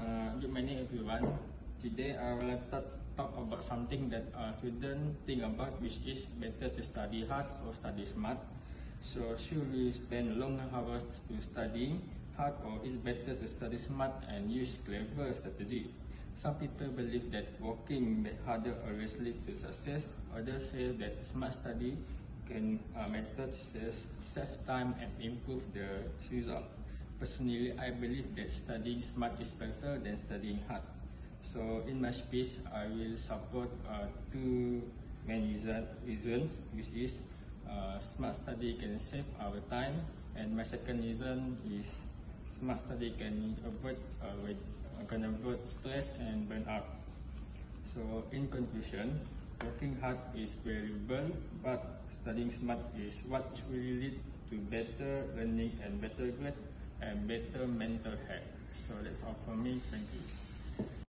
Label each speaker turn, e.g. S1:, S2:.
S1: Good morning everyone. Today I will talk about something that students think about, which is better to study hard or study smart. So should we spend long hours to study hard, or is better to study smart and use clever strategy? Some people believe that working harder always leads to success. Others say that smart study methods save time and improve the result. Personally, I believe that studying smart is better than studying hard. So in my speech, I will support two main reasons, which is smart study can save our time, and my second reason is smart study can avoid stress and burnout. So in conclusion, working hard is valuable, but studying smart is what will lead to better learning and better grade and better mental health. So that's all for me. Thank you.